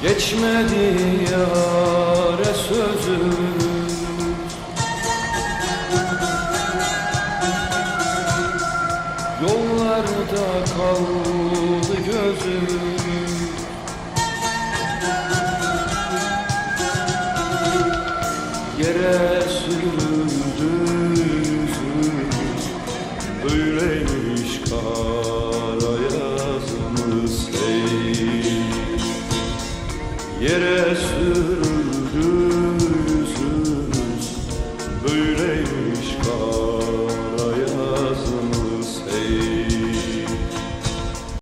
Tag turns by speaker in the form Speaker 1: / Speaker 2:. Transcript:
Speaker 1: Geçmedi yâre sözüm, yollarda kaldı gözüm. Yere sürüldü yüzüm, öyleymiş kara yazımız hey. Yere sürüldü